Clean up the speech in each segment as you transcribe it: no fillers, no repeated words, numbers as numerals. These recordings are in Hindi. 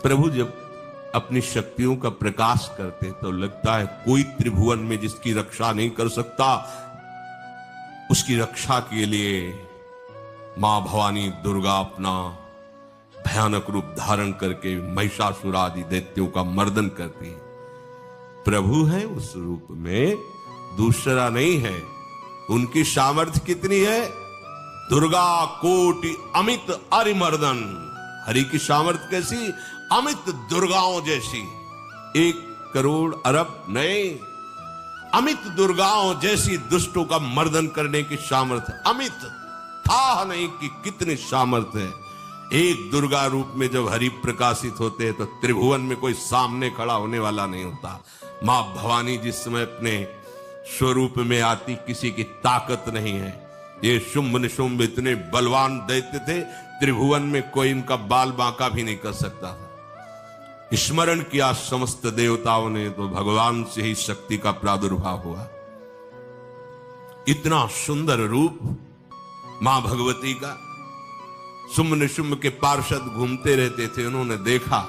प्रभु जब अपनी शक्तियों का प्रकाश करते तो लगता है कोई त्रिभुवन में जिसकी रक्षा नहीं कर सकता। उसकी रक्षा के लिए मां भवानी दुर्गा अपना भयानक रूप धारण करके महिषासुर आदि दैत्यों का मर्दन करती है। प्रभु है उस रूप में, दूसरा नहीं है। उनकी सामर्थ्य कितनी है? दुर्गा कोटि अमित अरिमर्दन। हरि की सामर्थ्य कैसी? अमित दुर्गाओं जैसी। 1 करोड़ अरब नहीं, अमित दुर्गाओं जैसी दुष्टों का मर्दन करने की सामर्थ्य। अमित था नहीं कि कितनी सामर्थ्य है। एक दुर्गा रूप में जब हरि प्रकाशित होते हैं तो त्रिभुवन में कोई सामने खड़ा होने वाला नहीं होता। मां भवानी जिस समय अपने स्वरूप में आती किसी की ताकत नहीं है। ये शुंभ निशुंभ इतने बलवान दैत्य थे, त्रिभुवन में कोई इनका बाल बांका भी नहीं कर सकता था। स्मरण किया समस्त देवताओं ने तो भगवान से ही शक्ति का प्रादुर्भाव हुआ। इतना सुंदर रूप मां भगवती का। शुंभ निशुंभ के पार्षद घूमते रहते थे, उन्होंने देखा,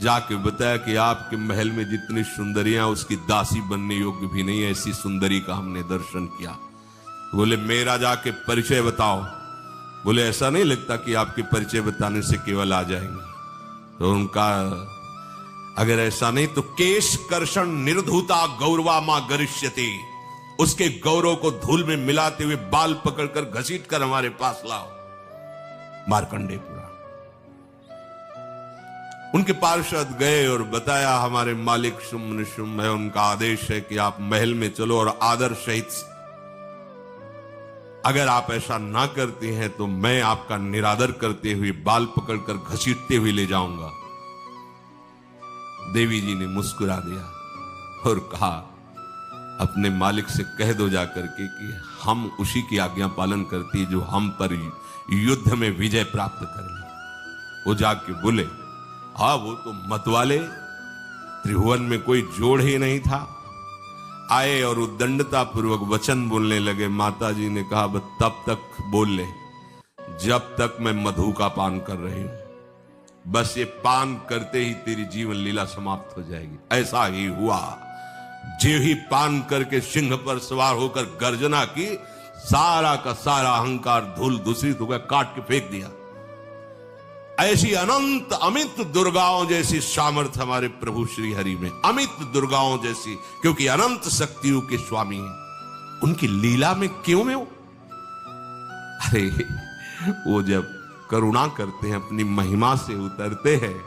जाके बताया कि आपके महल में जितनी सुंदरियां उसकी दासी बनने योग्य भी नहीं, ऐसी सुंदरी का हमने दर्शन किया। बोले मेरा जाके परिचय बताओ। बोले ऐसा नहीं लगता कि आपके परिचय बताने से केवल आ जाएंगे। तो उनका अगर ऐसा नहीं तो केश कर्षण निर्धूता गौरवा मां गरिष्यति। उसके गौरव को धूल में मिलाते हुए बाल पकड़कर घसीट कर हमारे पास लाओ। मार्कंडेयपुरा उनके पार्षद गए और बताया हमारे मालिक शुंभ निशुंभ है, उनका आदेश है कि आप महल में चलो और आदर सहित, अगर आप ऐसा ना करते हैं तो मैं आपका निरादर करते हुए बाल पकड़कर घसीटते हुए ले जाऊंगा। देवी जी ने मुस्कुरा दिया और कहा अपने मालिक से कह दो जाकर के कि हम उसी की आज्ञा पालन करती है जो हम पर युद्ध में विजय प्राप्त कर ले। वो जाके बोले हाँ वो तो मतवाले, त्रिभुवन में कोई जोड़ ही नहीं था। आए और उद्दंडता पूर्वक वचन बोलने लगे। माता जी ने कहा बस तब तक बोल ले जब तक मैं मधु का पान कर रही हूं। बस ये पान करते ही तेरी जीवन लीला समाप्त हो जाएगी। ऐसा ही हुआ। जो ही पान करके सिंह पर सवार होकर गर्जना की, सारा का सारा अहंकार धूल दूषित हो गया, काट के फेंक दिया। ऐसी अनंत अमित दुर्गाओं जैसी सामर्थ्य हमारे प्रभु श्री हरि में, अमित दुर्गाओं जैसी, क्योंकि अनंत शक्तियों के स्वामी हैं। उनकी लीला में क्यों में हो? अरे वो जब करुणा करते हैं, अपनी महिमा से उतरते हैं,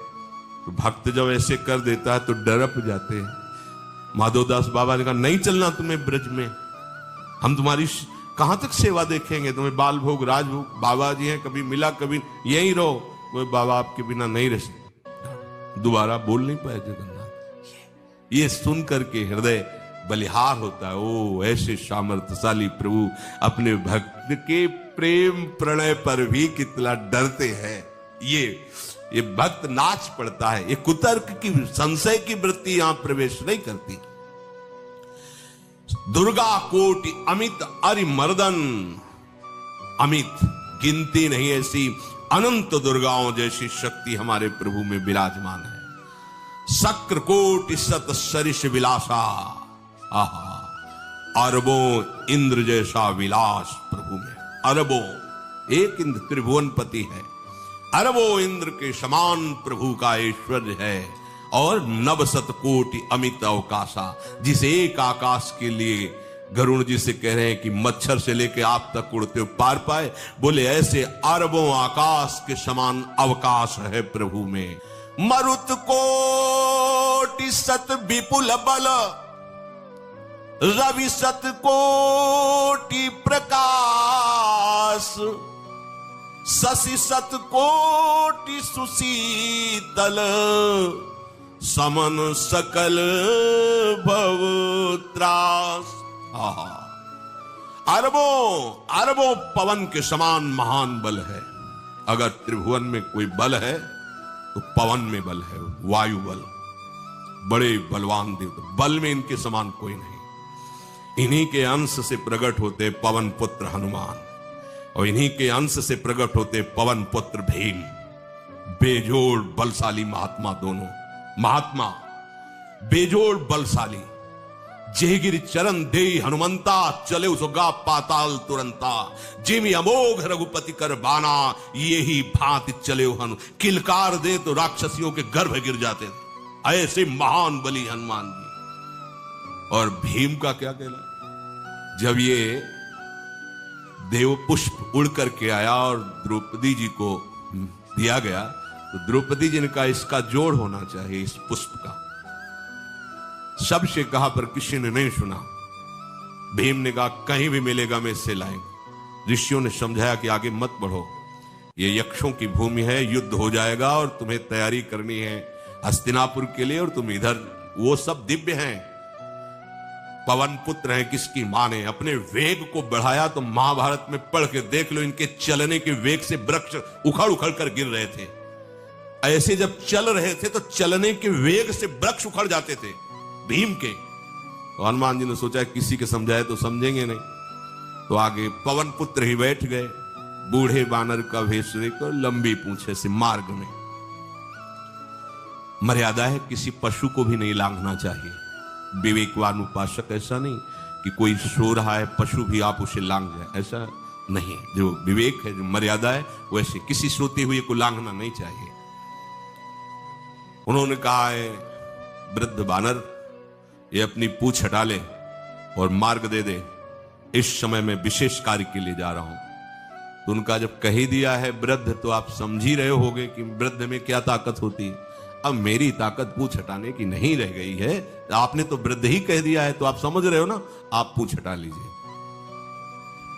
तो भक्त जब ऐसे कर देता है तो डरप जाते हैं। माधवदास बाबा ने कहा नहीं चलना तुम्हें ब्रज में, हम तुम्हारी कहां तक सेवा देखेंगे, तुम्हें बाल भोग राजभोग। बाबा जी हैं, कभी मिला कभी यहीं रहो। कोई बाबा आपके बिना नहीं रह सकते। दोबारा बोल नहीं पाए जगन्नाथ। ये सुन करके हृदय बलिहार होता है। ओ ऐसे सामर्थ्यशाली प्रभु अपने भक्त के प्रेम प्रणय पर भी कितना डरते हैं। ये भक्त नाच पड़ता है। ये कुतर्क की संशय की वृत्ति यहां प्रवेश नहीं करती। दुर्गा कोटि अमित अरिमर्दन। अमित गिनती नहीं, ऐसी अनंत दुर्गाओं जैसी शक्ति हमारे प्रभु में विराजमान है। शक्र कोटि सत सरिष विलासा। आहा, अरबों इंद्र जैसा विलास प्रभु में। अरबों, एक इंद्र त्रिभुवनपति है, अरबों इंद्र के समान प्रभु का ऐश्वर्य है। और नवशत कोटि अमित अवकाशा, जिस एक आकाश के लिए गरुण जी से कह रहे हैं कि मच्छर से लेके आप तक उड़ते हो पार पाए। बोले ऐसे अरबों आकाश के समान अवकाश है प्रभु में। मरुत कोटि सत विपुल बल, रवि सत कोटि प्रकाश, शशि सत कोटि सुशीतल, समन सकल भव त्रास। अरबों पवन के समान महान बल है। अगर त्रिभुवन में कोई बल है तो पवन में बल है, वायु बल। बड़े बलवान देवता, बल में इनके समान कोई नहीं। इन्हीं के अंश से प्रकट होते पवन पुत्र हनुमान, और इन्हीं के अंश से प्रकट होते पवन पुत्र भीम। बेजोड़ बलशाली महात्मा, दोनों महात्मा बेजोड़ बलशाली। जेगिर चरण दे हनुमंता, चले उसगा पाताल तुरंता। जिमि अमोघ रघुपति कर बाना, यही भांति चले हनु। किलकार दे तो राक्षसियों के गर्भ गिर जाते थे, ऐसे महान बली हनुमान जी। और भीम का क्या कहना, जब ये देव पुष्प उड़ करके आया और द्रौपदी जी को दिया गया, तो द्रौपदी जी ने कहा इसका जोड़ होना चाहिए इस पुष्प का। सबसे कहा पर किसी ने नहीं सुना। भीम ने कहा कहीं भी मिलेगा मैं इससे लाएंगे। ऋषियों ने समझाया कि आगे मत बढ़ो, ये यक्षों की भूमि है, युद्ध हो जाएगा और तुम्हें तैयारी करनी है हस्तिनापुर के लिए, और तुम इधर, वो सब दिव्य हैं, पवन पुत्र हैं, किसकी माने। अपने वेग को बढ़ाया तो महाभारत में पढ़ के देख लो, इनके चलने के वेग से वृक्ष उखड़ उखड़ कर गिर रहे थे। ऐसे जब चल रहे थे तो चलने के वेग से वृक्ष उखड़ जाते थे भीम के। तो हनुमान जी ने सोचा किसी के समझाए तो समझेंगे नहीं, तो आगे पवन पुत्र ही बैठ गए, बूढ़े बानर का भेष लेकर, लंबी पूंछे से। मार्ग में मर्यादा है, किसी पशु को भी नहीं लांघना चाहिए। विवेकवान उपासक ऐसा नहीं कि कोई सो रहा है पशु भी आप उसे लांघ जाए, ऐसा नहीं। जो विवेक है, जो मर्यादा है, वैसे किसी सोते हुए को लांघना नहीं चाहिए। उन्होंने कहा है वृद्ध बानर, ये अपनी पूंछ हटा ले और मार्ग दे दे, इस समय मैं विशेष कार्य के लिए जा रहा हूं। तो उनका जब कह ही दिया है वृद्ध, तो आप समझ ही रहे होगे कि वृद्ध में क्या ताकत होती है। अब मेरी ताकत पूंछ हटाने की नहीं रह गई है, आपने तो वृद्ध ही कह दिया है, तो आप समझ रहे हो ना, आप पूंछ हटा लीजिए।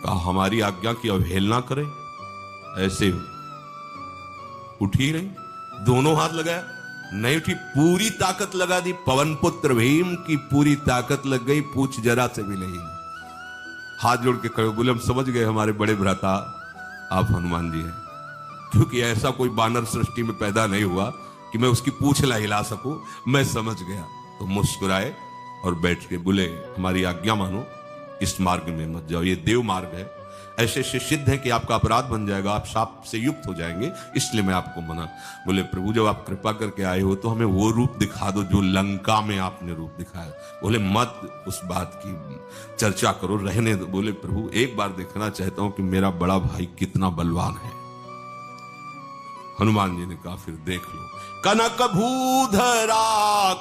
कहा हमारी आज्ञा की अवहेलना करे, ऐसे उठी नहीं, दोनों हाथ लगाया, नहीं उठी, पूरी ताकत लगा दी। पवन पुत्र भीम की पूरी ताकत लग गई, पूछ जरा से भी नहीं। हाथ जोड़ के खड़े बोले हम समझ गए हमारे बड़े भ्राता आप हनुमान जी हैं, क्योंकि ऐसा कोई बानर सृष्टि में पैदा नहीं हुआ कि मैं उसकी पूंछ ला हिला सकूं, मैं समझ गया। तो मुस्कुराए और बैठ के बोले हमारी आज्ञा मानो, इस मार्ग में मत जाओ, ये देव मार्ग है, ऐसे से सिद्ध है कि आपका अपराध बन जाएगा, आप शाप से युक्त हो जाएंगे, इसलिए मैं आपको मना। बोले प्रभु जब आप कृपा करके आए हो तो हमें वो रूप दिखा दो जो लंका में आपने रूप दिखाया। बोले मत उस बात की चर्चा करो, रहने दो। बोले प्रभु एक बार देखना चाहता हूं कि मेरा बड़ा भाई कितना बलवान है। हनुमान जी ने कहा फिर देख लो। कनक भूधरा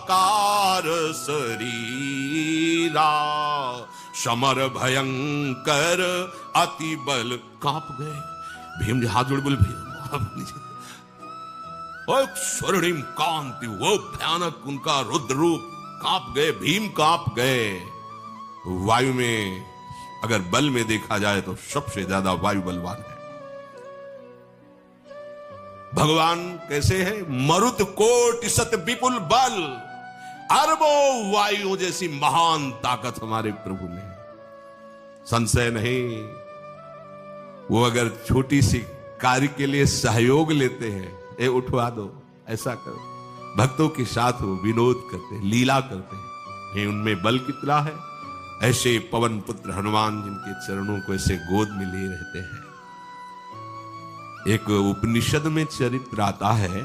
कार शरीरा, समर भयंकर अति बल कांप गए। भीम जी हाथ जोड़ बोले स्वर्णिम कांति, वो भयानक उनका रुद्र रूप, कांप गए, भीम कांप गए। वायु में अगर बल में देखा जाए तो सबसे ज्यादा वायु बलवान है। भगवान कैसे है, मरुत कोटि सत विपुल बल, अरबों वायु जैसी महान ताकत हमारे प्रभु में है, संशय नहीं। वो अगर छोटी सी कार्य के लिए सहयोग लेते हैं, ए उठवा दो, ऐसा करो, भक्तों के साथ वो विनोद करते हैं, लीला करते हैं, ये उनमें बल कितना है। ऐसे पवन पुत्र हनुमान जिनके चरणों को ऐसे गोद में लिए रहते हैं। एक उपनिषद में चरित्र आता है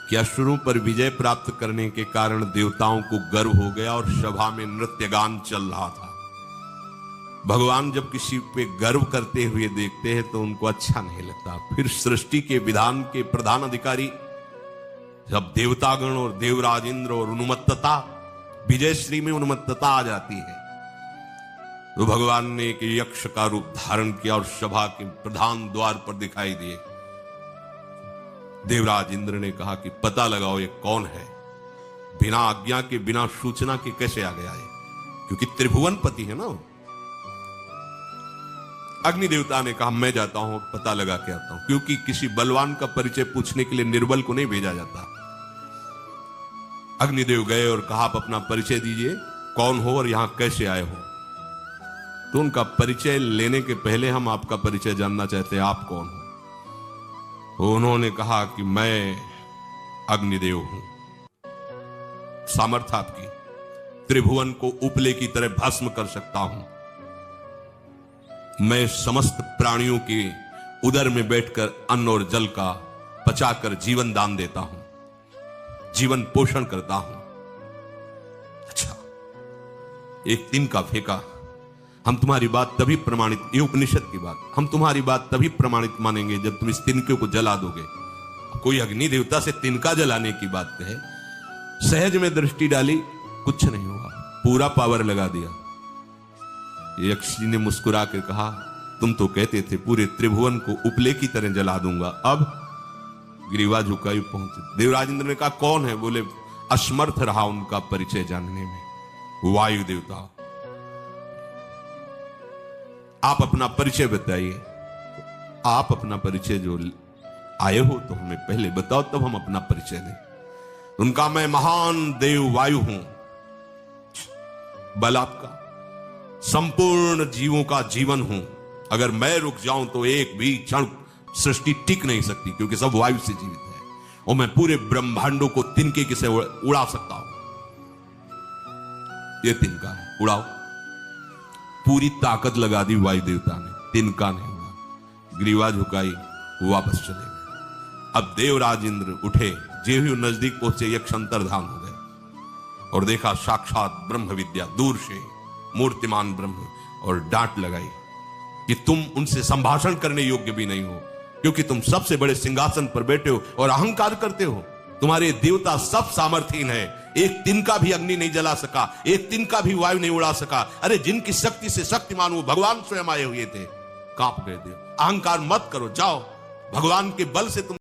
कि असुरों पर विजय प्राप्त करने के कारण देवताओं को गर्व हो गया और सभा में नृत्य गान चल रहा था। भगवान जब किसी पे गर्व करते हुए देखते हैं तो उनको अच्छा नहीं लगता। फिर सृष्टि के विधान के प्रधान अधिकारी जब देवतागण और देवराज इंद्र और उन्मत्तता, विजयश्री में उन्मत्तता आ जाती है, तो भगवान ने एक यक्ष का रूप धारण किया और सभा के प्रधान द्वार पर दिखाई दिए। देवराज इंद्र ने कहा कि पता लगाओ ये कौन है, बिना आज्ञा के बिना सूचना के कैसे आ गया है, क्योंकि त्रिभुवन पति है ना। अग्नि देवता ने कहा मैं जाता हूं, पता लगा के आता हूं, क्योंकि किसी बलवान का परिचय पूछने के लिए निर्बल को नहीं भेजा जाता। अग्निदेव गए और कहा आप अपना परिचय दीजिए, कौन हो और यहां कैसे आए हो। तो उनका परिचय लेने के पहले हम आपका परिचय जानना चाहते हैं, आप कौन हो। तो उन्होंने कहा कि मैं अग्निदेव हूं, सामर्थ्य आपकी, त्रिभुवन को उपले की तरह भस्म कर सकता हूं। मैं समस्त प्राणियों के उदर में बैठकर अन्न और जल का पचाकर जीवन दान देता हूं, जीवन पोषण करता हूं। अच्छा, एक तिनका फेंका, हम तुम्हारी बात तभी प्रमाणित, ये उपनिषद की बात, हम तुम्हारी बात तभी प्रमाणित मानेंगे जब तुम इस तिनके को जला दोगे। कोई अग्नि देवता से तिनका जलाने की बात कहे, सहज में दृष्टि डाली, कुछ नहीं हुआ, पूरा पावर लगा दिया। यक्ष जी ने मुस्कुरा कर कहा, तुम तो कहते थे पूरे त्रिभुवन को उपले की तरह जला दूंगा, अब ग्रीवा झुकाई पहुंचे। देवराज इंद्र ने कहा कौन है? बोले असमर्थ रहा उनका परिचय जानने में, वायु देवता। आप अपना परिचय बताइए। आप अपना परिचय जो आए हो तो हमें पहले बताओ, तब हम अपना परिचय दें। उनका मैं महान देव वायु हूं, बल आपका, संपूर्ण जीवों का जीवन हूं। अगर मैं रुक जाऊं तो एक भी क्षण सृष्टि टिक नहीं सकती, क्योंकि सब वायु से जीवित है, और मैं पूरे ब्रह्मांडों को तिनके से उड़ा सकता हूं। ये तिनका है, उड़ाओ। पूरी ताकत लगा दी वायु देवता ने, तिनका नहीं हुआ। ग्रीवा झुकाई, वापस चले गए। अब देवराज इंद्र उठे, जे ही नजदीक पहुंचे यक्ष अंतर्धान हो गए और देखा साक्षात ब्रह्म विद्या दूर से मूर्तिमान ब्रह्म, और डांट लगाई कि तुम उनसे संभाषण करने योग्य भी नहीं हो, क्योंकि तुम सबसे बड़े सिंहासन पर बैठे हो और अहंकार करते हो। तुम्हारे देवता सब सामर्थ्यहीन है, एक तिनका भी अग्नि नहीं जला सका, एक तिनका भी वायु नहीं उड़ा सका। अरे जिनकी शक्ति से शक्तिमान वो भगवान स्वयं आए हुए थे, कांप गए थे। अहंकार मत करो, जाओ, भगवान के बल से तुम